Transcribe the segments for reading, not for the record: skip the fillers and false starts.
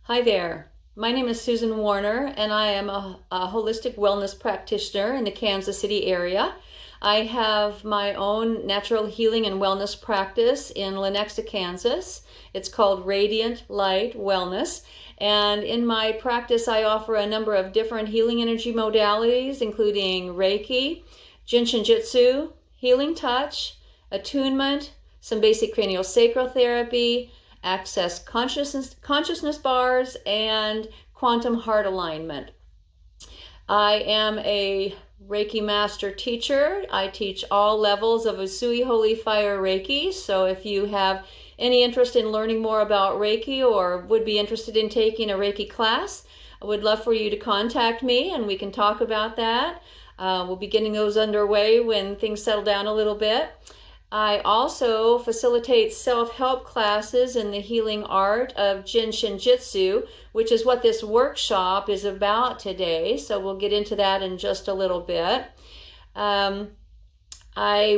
Hi there. My name is Susan Warner, and I am a holistic wellness practitioner in the Kansas City area. I have my own natural healing and wellness practice in Lenexa, Kansas. It's called Radiant Light Wellness. And in my practice, I offer a number of different healing energy modalities, including Reiki, Jin Shin Jyutsu, healing touch, attunement, some basic craniosacral therapy, access consciousness bars, and quantum heart alignment. I am a Reiki master teacher. I teach all levels of Usui Holy Fire Reiki. So if you have any interest in learning more about Reiki or would be interested in taking a Reiki class, I would love for you to contact me and we can talk about that. We'll be getting those underway when things settle down a little bit. I also facilitate self-help classes in the healing art of Jin Shin Jyutsu, which is what this workshop is about today. So we'll get into that in just a little bit. I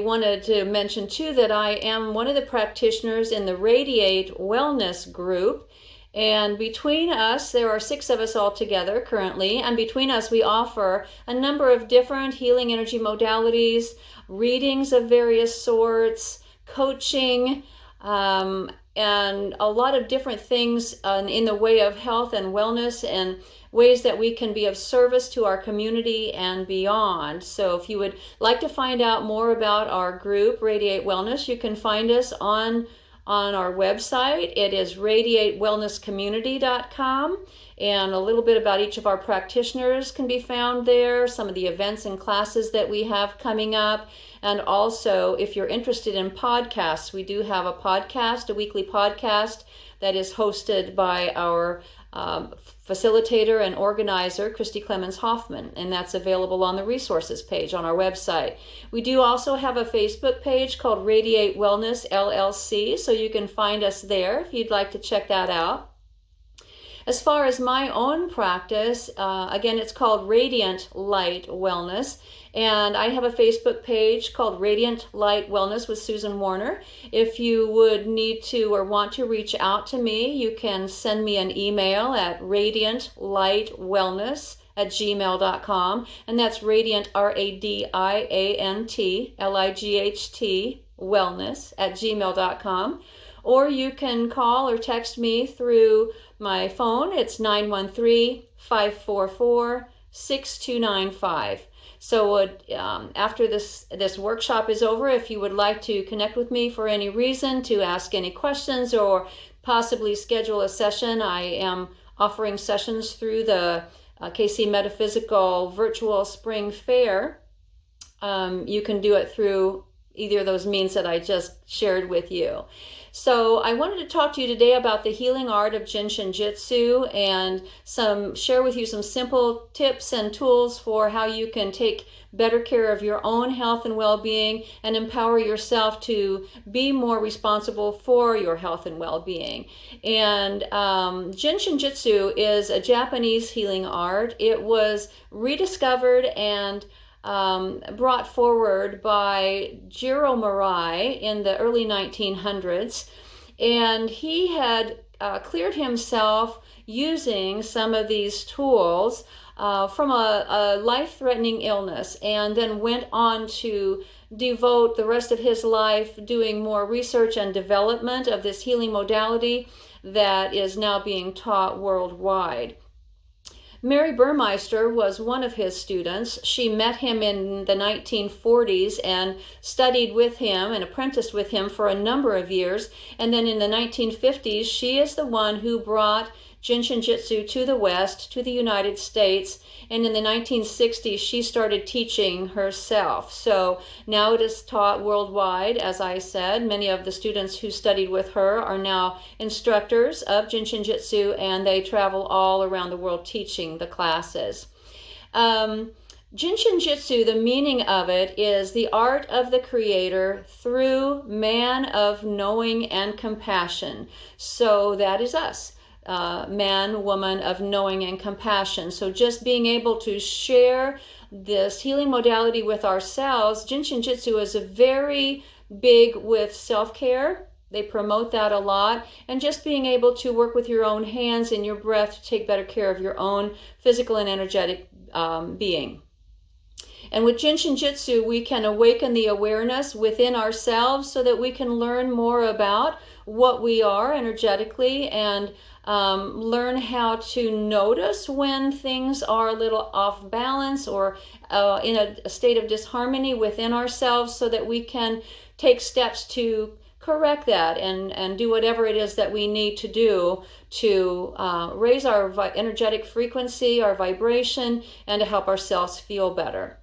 wanted to mention too that I am one of the practitioners in the Radiate Wellness group. And between us, there are 6 of us all together currently, and between us we offer a number of different healing energy modalities, readings of various sorts, coaching, and a lot of different things in the way of health and wellness and ways that we can be of service to our community and beyond. So if you would like to find out more about our group, Radiate Wellness, you can find us on our website. It is radiatewellnesscommunity.com, and a little bit about each of our practitioners can be found there, some of the events and classes that we have coming up, and also if you're interested in podcasts, we do have a podcast, a weekly podcast that is hosted by our facilitator and organizer, Christy Clemens Hoffman, and that's available on the resources page on our website. We do also have a Facebook page called Radiate Wellness LLC, so you can find us there if you'd like to check that out. As far as my own practice, again, it's called Radiant Light Wellness, and I have a Facebook page called Radiant Light Wellness with Susan Warner. If you would need to or want to reach out to me, you can send me an email at radiantlightwellness@gmail.com, and that's radiant, radiantlight, wellness@gmail.com. Or you can call or text me through my phone. It's 913-544-6295. So after this workshop is over, if you would like to connect with me for any reason, to ask any questions or possibly schedule a session, I am offering sessions through the KC Metaphysical Virtual Spring Fair. You can do it through either of those means that I just shared with you. So I wanted to talk to you today about the healing art of Jin Shin Jyutsu and share with you some simple tips and tools for how you can take better care of your own health and well-being and empower yourself to be more responsible for your health and well-being. And Jin Shin Jyutsu is a Japanese healing art. It was rediscovered and brought forward by Jiro Murai in the early 1900s, and he had cleared himself using some of these tools from a life-threatening illness, and then went on to devote the rest of his life doing more research and development of this healing modality that is now being taught worldwide. Mary Burmeister was one of his students. She met him in the 1940s and studied with him and apprenticed with him for a number of years. And then in the 1950s, she is the one who brought Jin Shin Jyutsu to the West, to the United States. And in the 1960s, she started teaching herself. So now it is taught worldwide, as I said. Many of the students who studied with her are now instructors of Jin Shin Jyutsu, and they travel all around the world teaching the classes. Jin Shin Jyutsu, the meaning of it is the art of the creator through man of knowing and compassion. So that is us. Man, woman of knowing and compassion. So just being able to share this healing modality with ourselves. Jin Shin Jyutsu is a very big with self-care. They promote that a lot, and just being able to work with your own hands and your breath to take better care of your own physical and energetic being. And with Jin Shin Jyutsu, we can awaken the awareness within ourselves so that we can learn more about what we are energetically, and learn how to notice when things are a little off balance or in a state of disharmony within ourselves, so that we can take steps to correct that and do whatever it is that we need to do to raise our energetic frequency, our vibration, and to help ourselves feel better.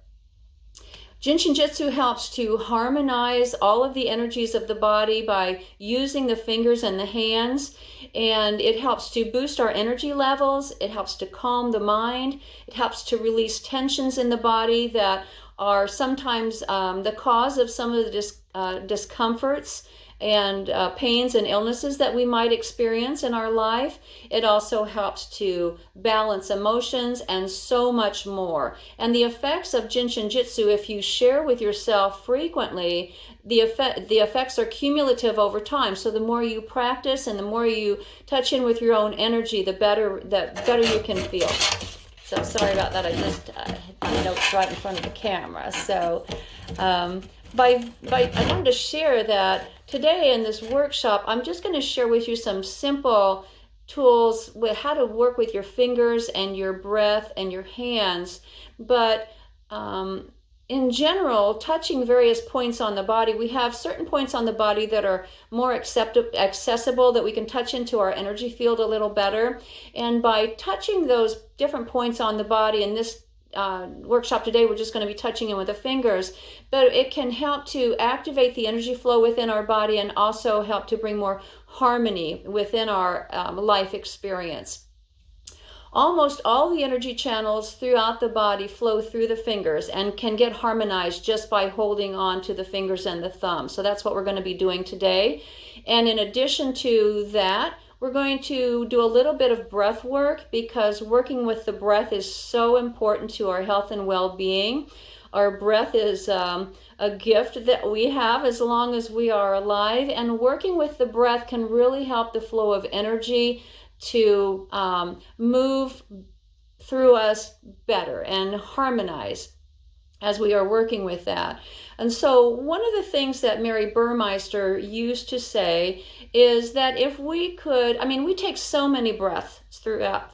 Jin Shin Jyutsu helps to harmonize all of the energies of the body by using the fingers and the hands, and it helps to boost our energy levels. It helps to calm the mind. It helps to release tensions in the body that are sometimes the cause of some of the discomforts and pains and illnesses that we might experience in our life. It also helps to balance emotions and so much more. And the effects of Jin Shin Jyutsu, if you share with yourself frequently, the effects are cumulative over time. So the more you practice and the more you touch in with your own energy, the better you can feel. So sorry about that. I just had my notes right in front of the camera. So I wanted to share that today in this workshop, I'm just going to share with you some simple tools with how to work with your fingers and your breath and your hands. But in general, touching various points on the body, we have certain points on the body that are more accessible, that we can touch into our energy field a little better. And by touching those different points on the body, in this workshop today, we're just going to be touching in with the fingers, but it can help to activate the energy flow within our body and also help to bring more harmony within our life experience. Almost all the energy channels throughout the body flow through the fingers and can get harmonized just by holding on to the fingers and the thumb. So that's what we're going to be doing today. And in addition to that, we're going to do a little bit of breath work, because working with the breath is so important to our health and well-being. Our breath is a gift that we have as long as we are alive, and working with the breath can really help the flow of energy to move through us better and harmonize as we are working with that. And so one of the things that Mary Burmeister used to say is that if we could, we take so many breaths throughout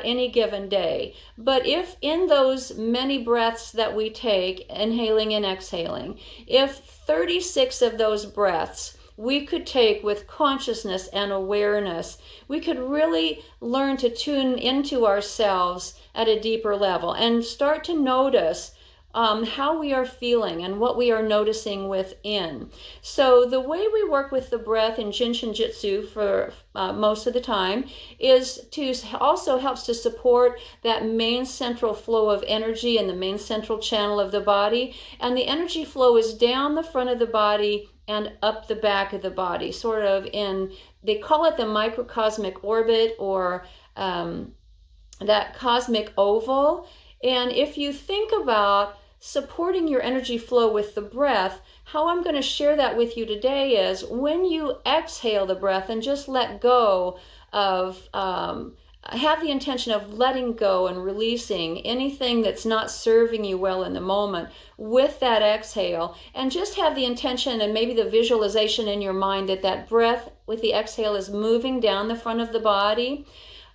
any given day, but if in those many breaths that we take, inhaling and exhaling, if 36 of those breaths we could take with consciousness and awareness, we could really learn to tune into ourselves at a deeper level and start to notice how we are feeling and what we are noticing within. So the way we work with the breath in Jin Shin Jyutsu for most of the time is to also helps to support that main central flow of energy and the main central channel of the body. And the energy flow is down the front of the body and up the back of the body, sort of in, they call it the microcosmic orbit, or that cosmic oval. And if you think about supporting your energy flow with the breath, how I'm going to share that with you today is when you exhale the breath and just let go of, have the intention of letting go and releasing anything that's not serving you well in the moment with that exhale, and just have the intention and maybe the visualization in your mind that that breath with the exhale is moving down the front of the body,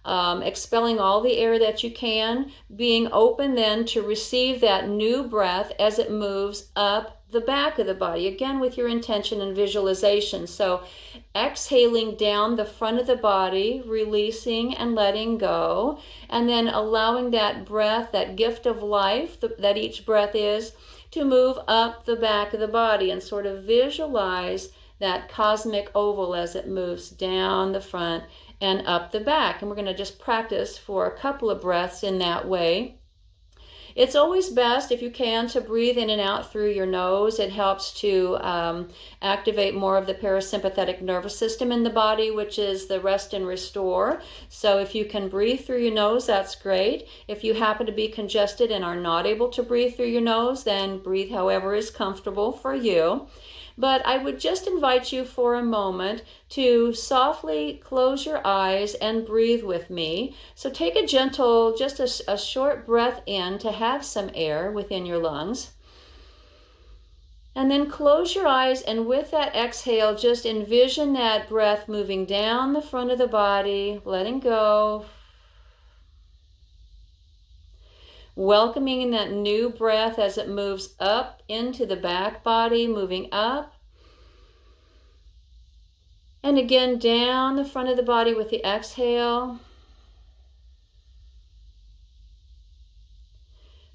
expelling all the air that you can, being open then to receive that new breath as it moves up the back of the body, again with your intention and visualization. So exhaling down the front of the body, releasing and letting go, and then allowing that breath, that gift of life that each breath is, to move up the back of the body, and sort of visualize that cosmic oval as it moves down the front and up the back. And we're going to just practice for a couple of breaths in that way. It's always best, if you can, to breathe in and out through your nose. It helps to activate more of the parasympathetic nervous system in the body, which is the rest and restore. So if you can breathe through your nose, that's great. If you happen to be congested and are not able to breathe through your nose, then breathe however is comfortable for you. But I would just invite you for a moment to softly close your eyes and breathe with me. So take a gentle, just a short breath in to have some air within your lungs. And then close your eyes, and with that exhale, just envision that breath moving down the front of the body, letting go. Welcoming in that new breath as it moves up into the back body, moving up. And again, down the front of the body with the exhale.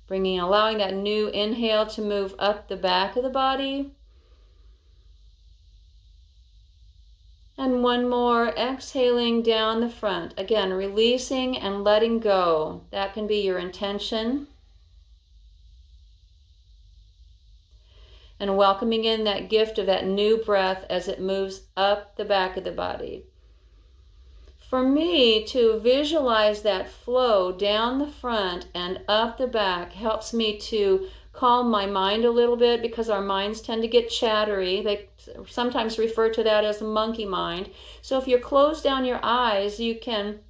Allowing that new inhale to move up the back of the body. And one more, exhaling down the front. Again, releasing and letting go. That can be your intention. And welcoming in that gift of that new breath as it moves up the back of the body. For me, to visualize that flow down the front and up the back helps me to calm my mind a little bit, because our minds tend to get chattery. They sometimes refer to that as a monkey mind. So if you close down your eyes, you can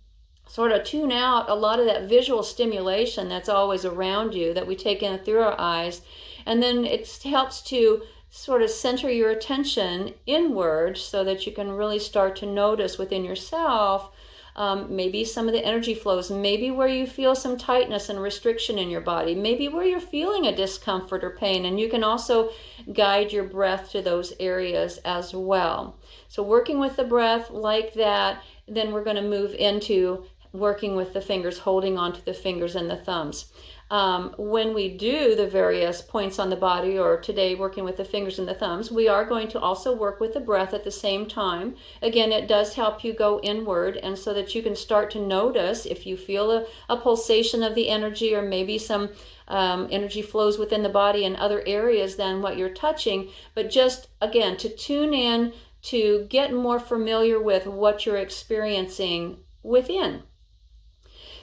sort of tune out a lot of that visual stimulation that's always around you that we take in through our eyes. And then it helps to sort of center your attention inward so that you can really start to notice within yourself maybe some of the energy flows, maybe where you feel some tightness and restriction in your body, maybe where you're feeling a discomfort or pain, and you can also guide your breath to those areas as well. So working with the breath like that, then we're going to move into working with the fingers, holding onto the fingers and the thumbs. When we do the various points on the body, or today working with the fingers and the thumbs, we are going to also work with the breath at the same time. Again, it does help you go inward, and so that you can start to notice if you feel a pulsation of the energy, or maybe some energy flows within the body in other areas than what you're touching. But just, again, to tune in, to get more familiar with what you're experiencing within.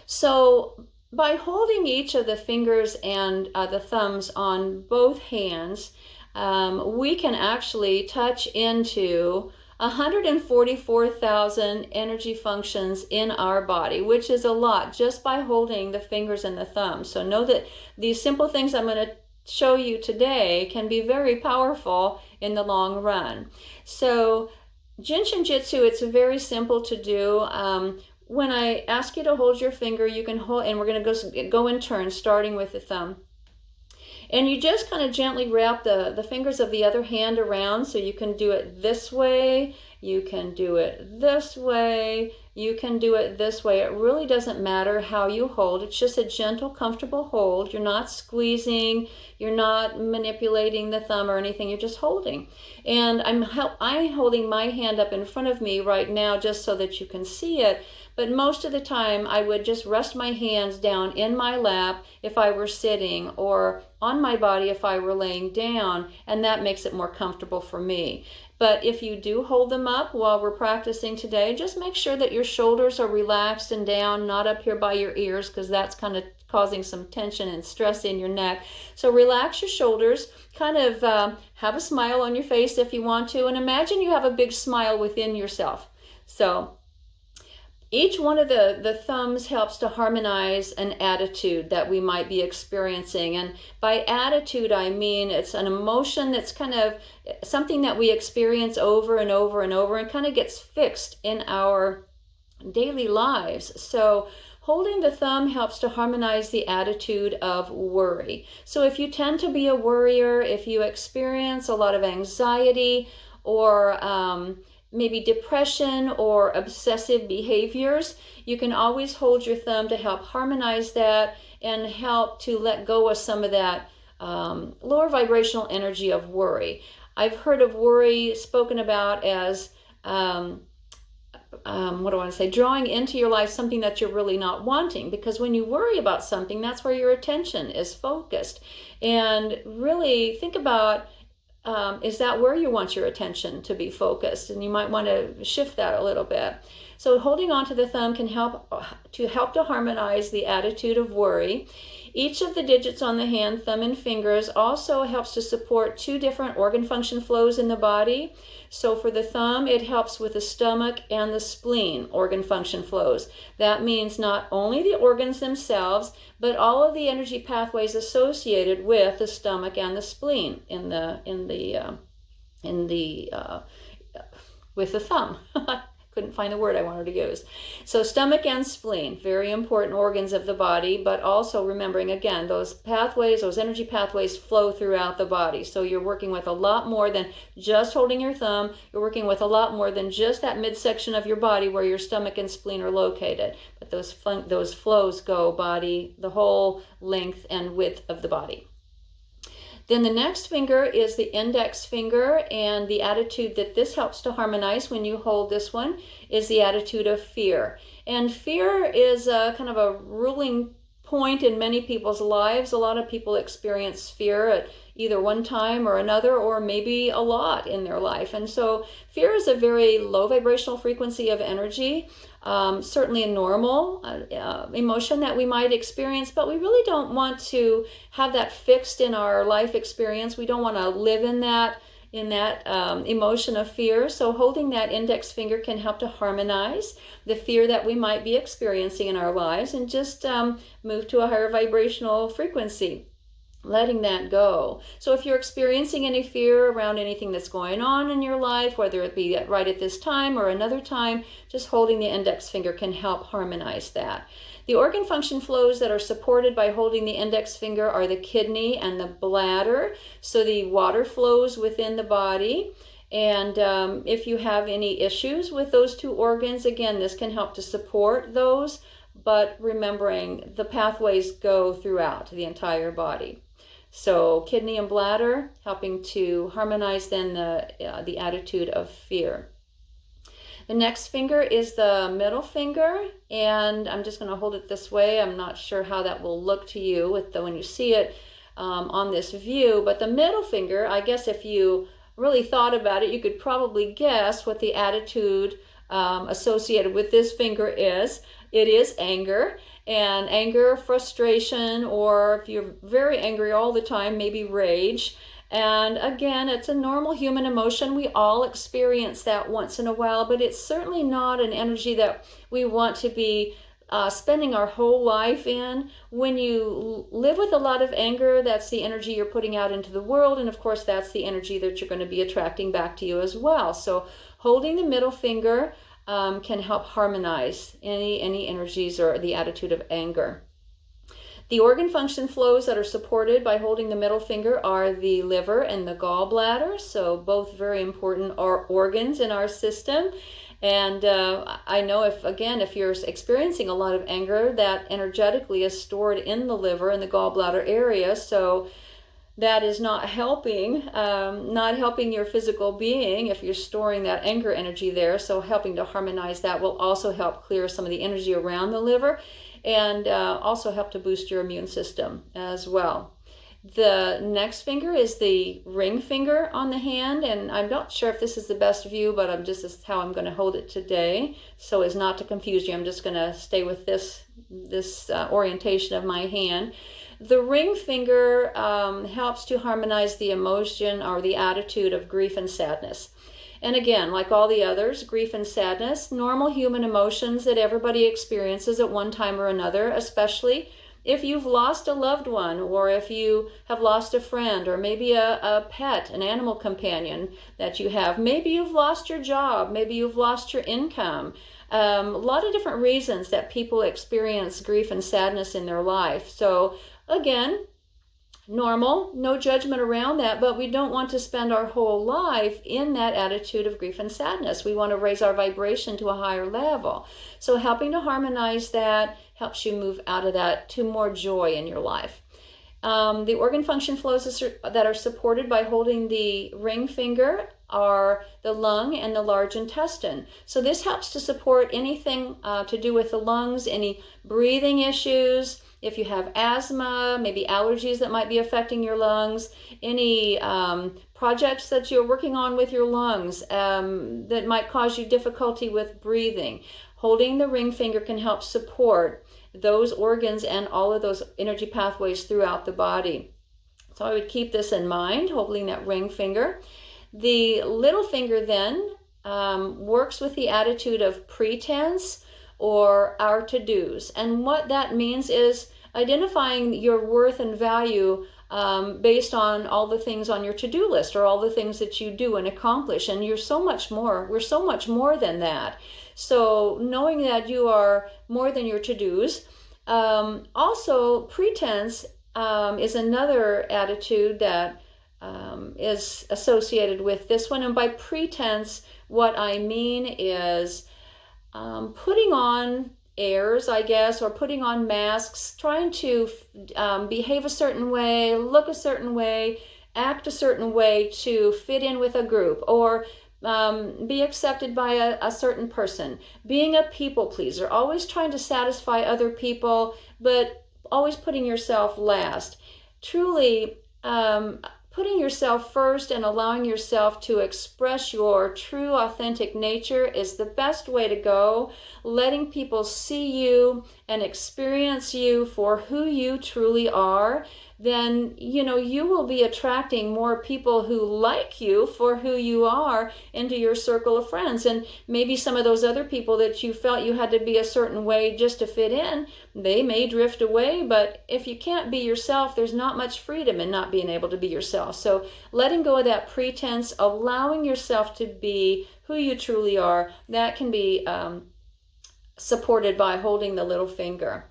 So by holding each of the fingers and the thumbs on both hands, we can actually touch into 144,000 energy functions in our body, which is a lot just by holding the fingers and the thumbs. So know that these simple things I'm going to show you today can be very powerful in the long run. So Jin Shin Jyutsu, it's very simple to do. When I ask you to hold your finger, you can hold, and we're going to go in turn, starting with the thumb. And you just kind of gently wrap the fingers of the other hand around, so you can do it this way, you can do it this way, you can do it this way. It really doesn't matter how you hold. It's just a gentle, comfortable hold. You're not squeezing, you're not manipulating the thumb or anything, you're just holding. And I'm holding my hand up in front of me right now just so that you can see it. But most of the time, I would just rest my hands down in my lap if I were sitting, or on my body if I were laying down, and that makes it more comfortable for me. But if you do hold them up while we're practicing today, just make sure that your shoulders are relaxed and down, not up here by your ears, because that's kind of causing some tension and stress in your neck. So relax your shoulders, kind of have a smile on your face if you want to, and imagine you have a big smile within yourself. So each one of the thumbs helps to harmonize an attitude that we might be experiencing. And by attitude, I mean it's an emotion that's kind of something that we experience over and over and over, and kind of gets fixed in our daily lives. So holding the thumb helps to harmonize the attitude of worry. So if you tend to be a worrier, if you experience a lot of anxiety, or maybe depression or obsessive behaviors, you can always hold your thumb to help harmonize that and help to let go of some of that lower vibrational energy of worry. I've heard of worry spoken about as drawing into your life something that you're really not wanting, because when you worry about something, that's where your attention is focused. And really think about, is that where you want your attention to be focused? And you might want to shift that a little bit. So holding on to the thumb can help to harmonize the attitude of worry. Each of the digits on the hand, thumb and fingers, also helps to support 2 different organ function flows in the body. So for the thumb, it helps with the stomach and the spleen organ function flows. That means not only the organs themselves, but all of the energy pathways associated with the stomach and the spleen with the thumb. Couldn't find the word I wanted to use. So stomach and spleen, very important organs of the body, but also remembering, again, those pathways, those energy pathways flow throughout the body. So you're working with a lot more than just holding your thumb. You're working with a lot more than just that midsection of your body where your stomach and spleen are located. But those flows go body, the whole length and width of the body. Then the next finger is the index finger, and the attitude that this helps to harmonize when you hold this one is the attitude of fear. And fear is kind of a ruling point in many people's lives. A lot of people experience fear at either one time or another, or maybe a lot in their life. And so fear is a very low vibrational frequency of energy. Certainly a normal emotion that we might experience, but we really don't want to have that fixed in our life experience. We don't want to live in that emotion of fear. So holding that index finger can help to harmonize the fear that we might be experiencing in our lives and just move to a higher vibrational frequency, letting that go. So if you're experiencing any fear around anything that's going on in your life, whether it be right at this time or another time, just holding the index finger can help harmonize that. The organ function flows that are supported by holding the index finger are the kidney and the bladder. So the water flows within the body. And if you have any issues with those 2 organs, again, this can help to support those, but remembering the pathways go throughout the entire body. So kidney and bladder helping to harmonize then the attitude of fear. The next finger is the middle finger, and I'm just going to hold it this way. I'm not sure how that will look to you when you see it on this view, but the middle finger, I guess if you really thought about it, you could probably guess what the attitude associated with this finger is. It is anger. And anger, frustration, or if you're very angry all the time, maybe rage. And again, it's a normal human emotion. We all experience that once in a while, but it's certainly not an energy that we want to be spending our whole life in. When you live with a lot of anger, that's the energy you're putting out into the world, and of course that's the energy that you're going to be attracting back to you as well. So holding the middle finger can help harmonize any energies or the attitude of anger. The organ function flows that are supported by holding the middle finger are the liver and the gallbladder, so both very important organs in our system. And I know if you're experiencing a lot of anger, that energetically is stored in the liver and the gallbladder area, so that is not helping your physical being if you're storing that anger energy there. So helping to harmonize that will also help clear some of the energy around the liver and also help to boost your immune system as well. The next finger is the ring finger on the hand, and I'm not sure if this is the best view, but this is how I'm going to hold it today, so as not to confuse you. I'm just going to stay with this orientation of my hand. The ring finger helps to harmonize the emotion or the attitude of grief and sadness. And again, like all the others, grief and sadness, normal human emotions that everybody experiences at one time or another, especially if you've lost a loved one, or if you have lost a friend, or maybe a pet, an animal companion that you have. Maybe you've lost your job, maybe you've lost your income. A lot of different reasons that people experience grief and sadness in their life. So again, normal, no judgment around that, but we don't want to spend our whole life in that attitude of grief and sadness. We want to raise our vibration to a higher level. So helping to harmonize that helps you move out of that to more joy in your life. The organ function flows that are supported by holding the ring finger are the lung and the large intestine. So this helps to support anything to do with the lungs, any breathing issues, if you have asthma, maybe allergies that might be affecting your lungs, any projects that you're working on with your lungs that might cause you difficulty with breathing. Holding the ring finger can help support those organs and all of those energy pathways throughout the body. So I would keep this in mind, holding that ring finger. The little finger then works with the attitude of pretense or our to-dos. And what that means is identifying your worth and value based on all the things on your to-do list or all the things that you do and accomplish. And you're so much more. We're so much more than that. So knowing that you are more than your to-dos. Also, pretense is another attitude that is associated with this one. And by pretense, what I mean is putting on airs, I guess, or putting on masks, trying to behave a certain way, look a certain way, act a certain way to fit in with a group, or be accepted by a certain person. Being a people pleaser, always trying to satisfy other people, but always putting yourself last. Truly, putting yourself first and allowing yourself to express your true, authentic nature is the best way to go. Letting people see you and experience you for who you truly are, then, you will be attracting more people who like you for who you are into your circle of friends. And maybe some of those other people that you felt you had to be a certain way just to fit in, they may drift away. But if you can't be yourself, there's not much freedom in not being able to be yourself. So letting go of that pretense, allowing yourself to be who you truly are, that can be supported by holding the little finger.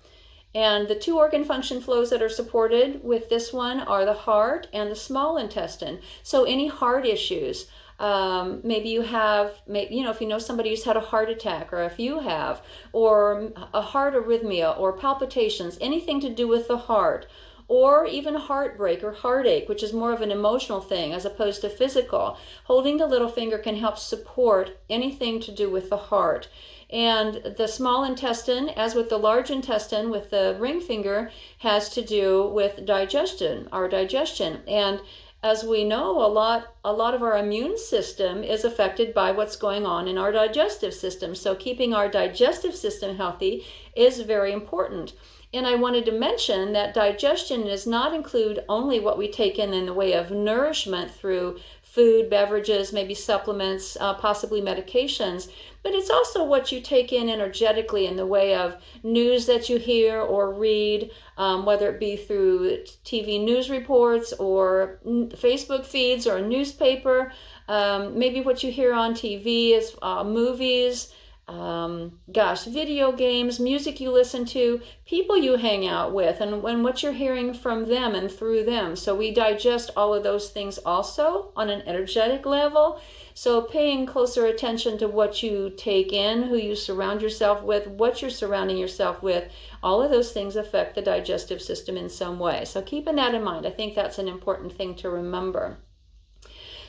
And the two organ function flows that are supported with this one are the heart and the small intestine. So any heart issues, maybe you have, if you know somebody who's had a heart attack, or if you have, or a heart arrhythmia or palpitations, anything to do with the heart, or even heartbreak or heartache, which is more of an emotional thing as opposed to physical. Holding the little finger can help support anything to do with the heart. And the small intestine, as with the large intestine, with the ring finger, has to do with digestion, our digestion. And as we know, a lot of our immune system is affected by what's going on in our digestive system. So keeping our digestive system healthy is very important. And I wanted to mention that digestion does not include only what we take in the way of nourishment through food, beverages, maybe supplements, possibly medications, but it's also what you take in energetically in the way of news that you hear or read, whether it be through TV news reports or Facebook feeds or a newspaper. Maybe what you hear on TV is movies, video games, music you listen to, people you hang out with, and what you're hearing from them and through them. So we digest all of those things also on an energetic level. So paying closer attention to what you take in, who you surround yourself with, what you're surrounding yourself with, all of those things affect the digestive system in some way. So keeping that in mind, I think that's an important thing to remember.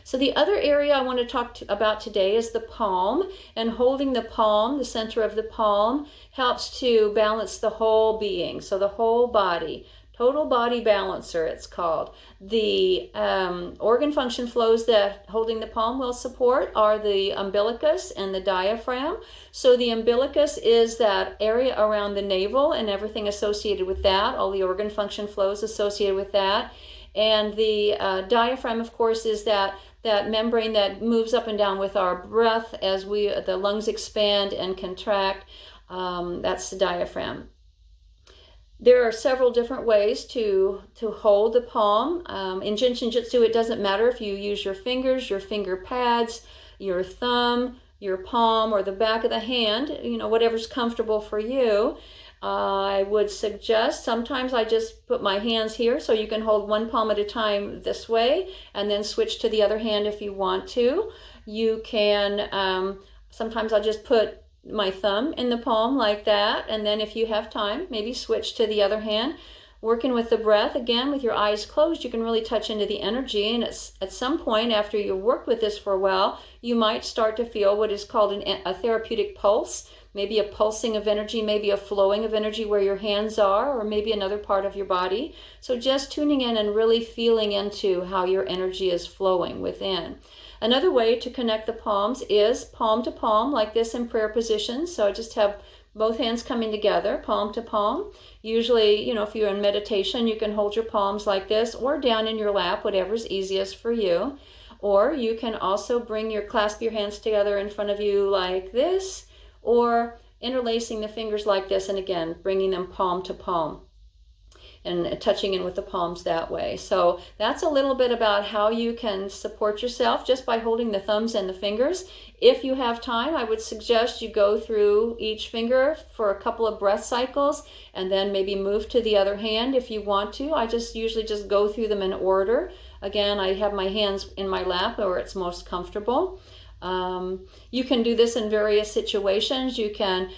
So the other area I want to talk about today is the palm, and holding the palm, the center of the palm, helps to balance the whole being, so the whole body. Total body balancer, it's called. The organ function flows that holding the palm will support are the umbilicus and the diaphragm. So the umbilicus is that area around the navel and everything associated with that, all the organ function flows associated with that. And the diaphragm, of course, is that membrane that moves up and down with our breath as the lungs expand and contract. That's the diaphragm. There are several different ways to hold the palm. In Jin Shin Jyutsu, it doesn't matter if you use your fingers, your finger pads, your thumb, your palm, or the back of the hand, whatever's comfortable for you. I would suggest sometimes I just put my hands here, so you can hold one palm at a time this way and then switch to the other hand if you want to. You can, sometimes I'll just put my thumb in the palm like that, and then if you have time, maybe switch to the other hand. working with the breath, again, with your eyes closed, you can really touch into the energy. And at some point, after you've worked with this for a while, you might start to feel what is called a therapeutic pulse, maybe a pulsing of energy, maybe a flowing of energy where your hands are, or maybe another part of your body. So just tuning in and really feeling into how your energy is flowing within. Another way to connect the palms is palm to palm, like this in prayer position. So I just have both hands coming together, palm to palm. Usually, if you're in meditation, you can hold your palms like this or down in your lap, whatever's easiest for you. Or you can also clasp your hands together in front of you like this, or interlacing the fingers like this, and again, bringing them palm to palm and touching in with the palms that way. So that's a little bit about how you can support yourself just by holding the thumbs and the fingers. If you have time, I would suggest you go through each finger for a couple of breath cycles and then maybe move to the other hand if you want to. I usually just go through them in order. Again, I have my hands in my lap where it's most comfortable. You can do this in various situations. You can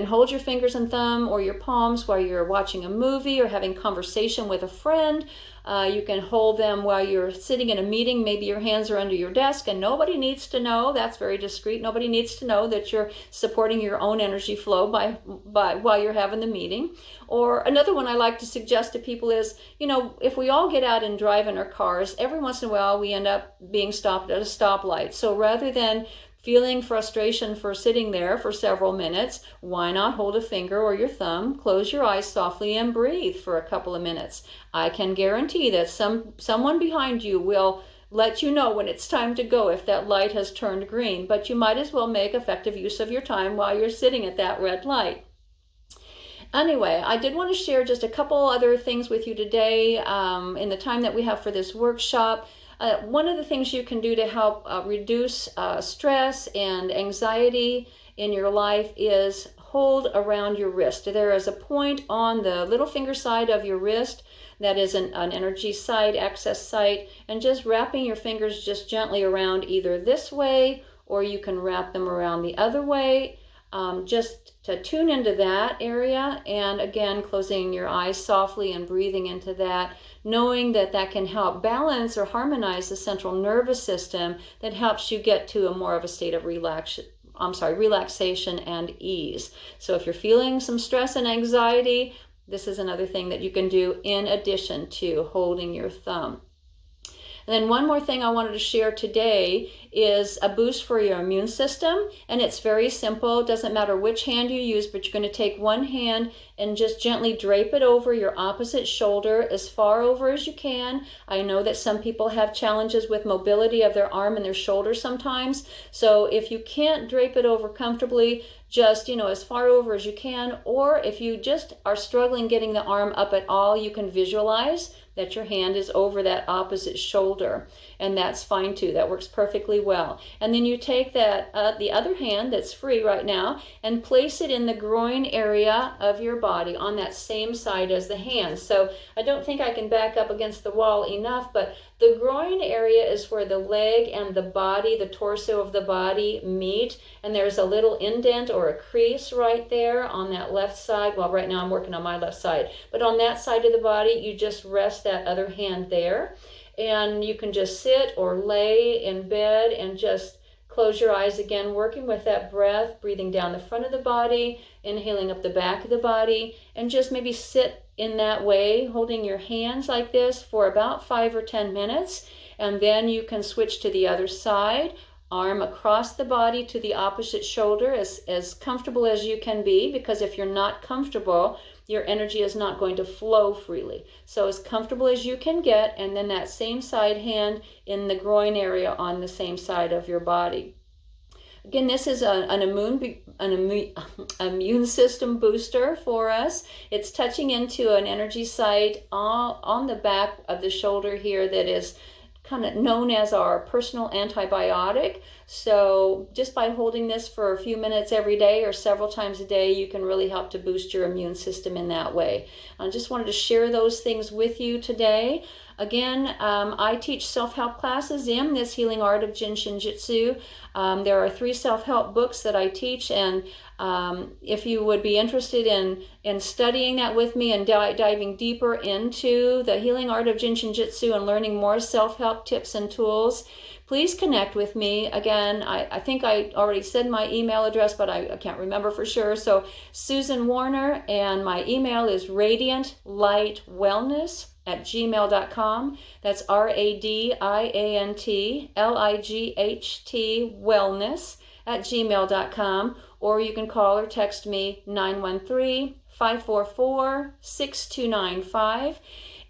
hold your fingers and thumb or your palms while you're watching a movie or having conversation with a friend. You can hold them while you're sitting in a meeting. Maybe your hands are under your desk and nobody needs to know. That's very discreet. Nobody needs to know that you're supporting your own energy flow by while you're having the meeting. Or another one I like to suggest to people is, if we all get out and drive in our cars, every once in a while we end up being stopped at a stoplight. So rather than feeling frustration for sitting there for several minutes, why not hold a finger or your thumb, close your eyes softly, and breathe for a couple of minutes? I can guarantee that someone behind you will let you know when it's time to go if that light has turned green, but you might as well make effective use of your time while you're sitting at that red light. Anyway, I did want to share just a couple other things with you today in the time that we have for this workshop. One of the things you can do to help reduce stress and anxiety in your life is hold around your wrist. There is a point on the little finger side of your wrist that is an energy site, access site, and just wrapping your fingers just gently around either this way, or you can wrap them around the other way, just to tune into that area. And again, closing your eyes softly and breathing into that, knowing that that can help balance or harmonize the central nervous system that helps you get to a more of a state of relaxation and ease. So if you're feeling some stress and anxiety, this is another thing that you can do in addition to holding your thumb. And then one more thing I wanted to share today is a boost for your immune system. And it's very simple. It doesn't matter which hand you use, but you're going to take one hand and just gently drape it over your opposite shoulder as far over as you can. I know that some people have challenges with mobility of their arm and their shoulder sometimes. So if you can't drape it over comfortably, just, as far over as you can, or if you just are struggling getting the arm up at all, you can visualize that your hand is over that opposite shoulder, and that's fine too. That works perfectly well. And then you take that the other hand that's free right now and place it in the groin area of your body on that same side as the hand. So I don't think I can back up against the wall enough, but the groin area is where the leg and the body, the torso of the body meet, and there's a little indent or a crease right there on that left side. Well, right now I'm working on my left side, but on that side of the body, you just rest that other hand there, and you can just sit or lay in bed and just close your eyes again, working with that breath, breathing down the front of the body, inhaling up the back of the body, and just maybe sit in that way, holding your hands like this for about 5 or 10 minutes. And then you can switch to the other side, arm across the body to the opposite shoulder, as comfortable as you can be, because if you're not comfortable, your energy is not going to flow freely. So as comfortable as you can get, and then that same side hand in the groin area on the same side of your body. Again, this is an immune system booster for us. It's touching into an energy site on the back of the shoulder here that is kind of known as our personal antibiotic. So just by holding this for a few minutes every day or several times a day, you can really help to boost your immune system in that way. I just wanted to share those things with you today. Again, I teach self-help classes in this healing art of Jin Shin Jyutsu. There are 3 self-help books that I teach, and if you would be interested in studying that with me and diving deeper into the healing art of Jin Shin Jyutsu and learning more self-help tips and tools, please connect with me. Again, I think I already said my email address, but I can't remember for sure. So Susan Warner, and my email is radiantlightwellness@gmail.com. That's RADIANTLIGHT wellness@gmail.com. Or you can call or text me 913-544-6295.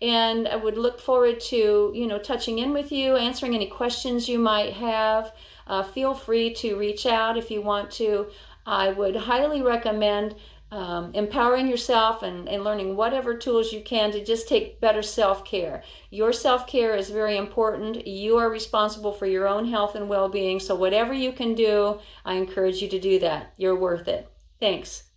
And I would look forward to, touching in with you, answering any questions you might have. Feel free to reach out if you want to. I would highly recommend empowering yourself and learning whatever tools you can to just take better self-care. Your self-care is very important. You are responsible for your own health and well-being. So whatever you can do, I encourage you to do that. You're worth it. Thanks.